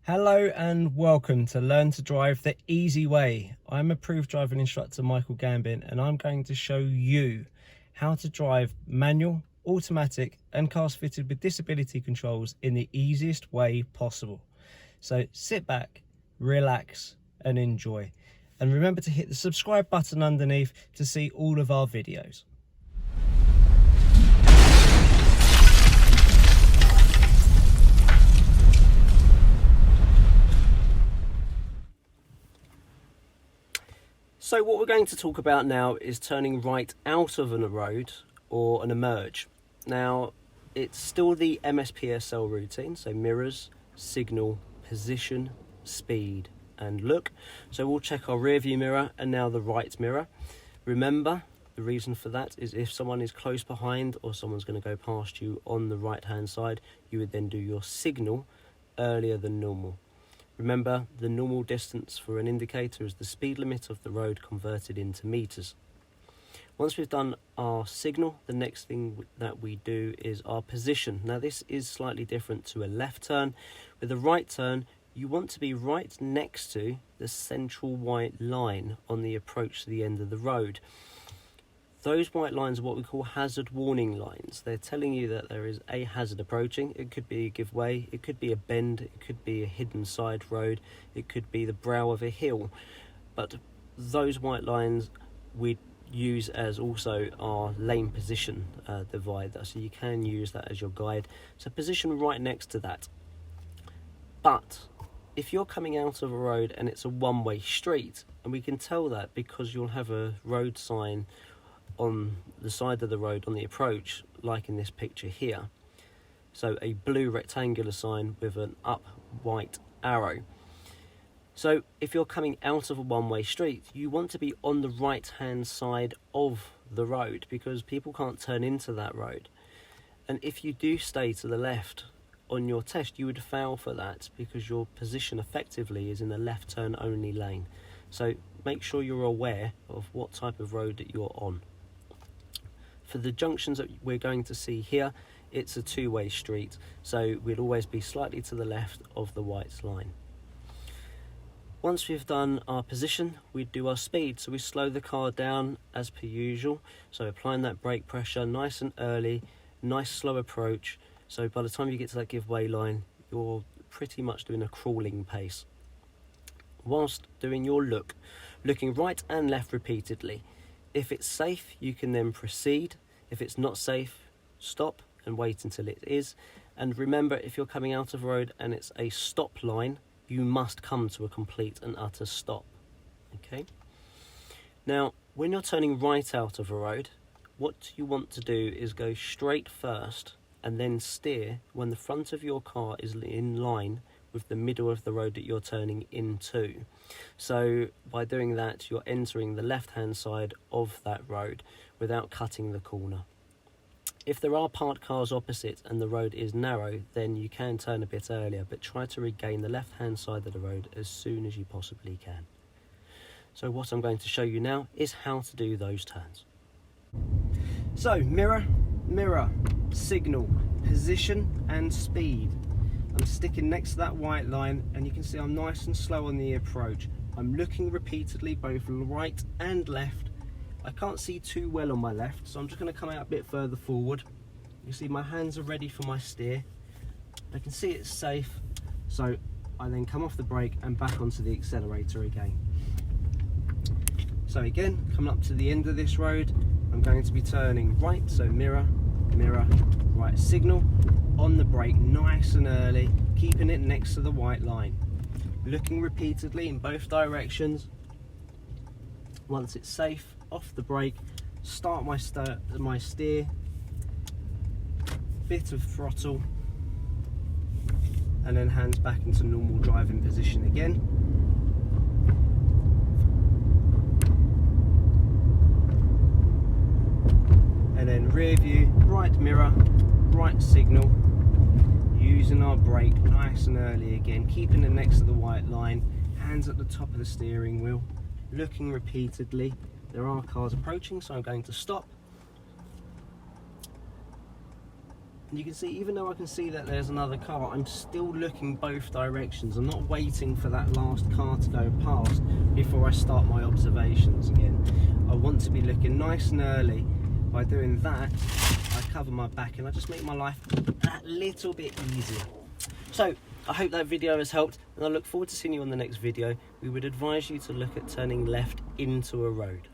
Hello and welcome to Learn to Drive the Easy Way. I'm approved driving instructor Michael Gambin, and I'm going to show you how to drive manual, automatic and cars fitted with disability controls in the easiest way possible. So sit back, relax and enjoy. And remember to hit the subscribe button underneath to see all of our videos. So what we're going to talk about now is turning right out of a road or an emerge. Now, it's still the MSPSL routine, so mirrors, signal, position, speed and look. So we'll check our rear view mirror and now the right mirror. Remember, the reason for that is if someone is close behind or someone's going to go past you on the right hand side, you would then do your signal earlier than normal. Remember, the normal distance for an indicator is the speed limit of the road converted into meters. Once we've done our signal, the next thing that we do is our position. Now this is slightly different to a left turn. With a right turn, you want to be right next to the central white line on the approach to the end of the road. Those white lines are what we call hazard warning lines. They're telling you that there is a hazard approaching. It could be a give way, it could be a bend, it could be a hidden side road, it could be the brow of a hill. But those white lines we use as also our lane position divider, so you can use that as your guide. So position right next to that. But if you're coming out of a road and it's a one-way street, and we can tell that because you'll have a road sign on the side of the road on the approach, like in this picture here. So a blue rectangular sign with an up white arrow. So if you're coming out of a one-way street, you want to be on the right hand side of the road because people can't turn into that road. And if you do stay to the left on your test, you would fail for that because your position effectively is in a left turn only lane. So make sure you're aware of what type of road that you're on. For the junctions that we're going to see here, it's a two-way street, so we'll always be slightly to the left of the white line. Once we've done our position, we do our speed, so we slow the car down as per usual, so applying that brake pressure nice and early, nice slow approach, so by the time you get to that giveaway line, you're pretty much doing a crawling pace. Whilst doing your looking right and left repeatedly. If it's safe, you can then proceed. If it's not safe, stop and wait until it is. And remember, if you're coming out of a road and it's a stop line, you must come to a complete and utter stop. Okay? Now, when you're turning right out of a road, what you want to do is go straight first and then steer when the front of your car is in line with the middle of the road that you're turning into. So by doing that, you're entering the left hand side of that road without cutting the corner. If there are parked cars opposite and the road is narrow, then you can turn a bit earlier, but try to regain the left hand side of the road as soon as you possibly can. So what I'm going to show you now is how to do those turns. So mirror, mirror, signal, position and speed. I'm sticking next to that white line and you can see I'm nice and slow on the approach. I'm looking repeatedly both right and left. I can't see too well on my left, so I'm just going to come out a bit further forward. You see my hands are ready for my steer. I can see it's safe, so I then come off the brake and back onto the accelerator again. So again, coming up to the end of this road, I'm going to be turning right, so mirror, mirror, right signal, on the brake nice and early, keeping it next to the white line. Looking repeatedly in both directions. Once it's safe, off the brake, start my steer, bit of throttle, and then hands back into normal driving position again. And then rear view, right mirror, right signal, using our brake nice and early again, keeping it next to the white line, hands at the top of the steering wheel, looking repeatedly. There are cars approaching, so I'm going to stop. And you can see, even though I can see that there's another car, I'm still looking both directions. I'm not waiting for that last car to go past before I start my observations again. I want to be looking nice and early. By doing that, I cover my back and I just make my life a little bit easier. So, I hope that video has helped, and I look forward to seeing you on the next video. We would advise you to look at turning left into a road.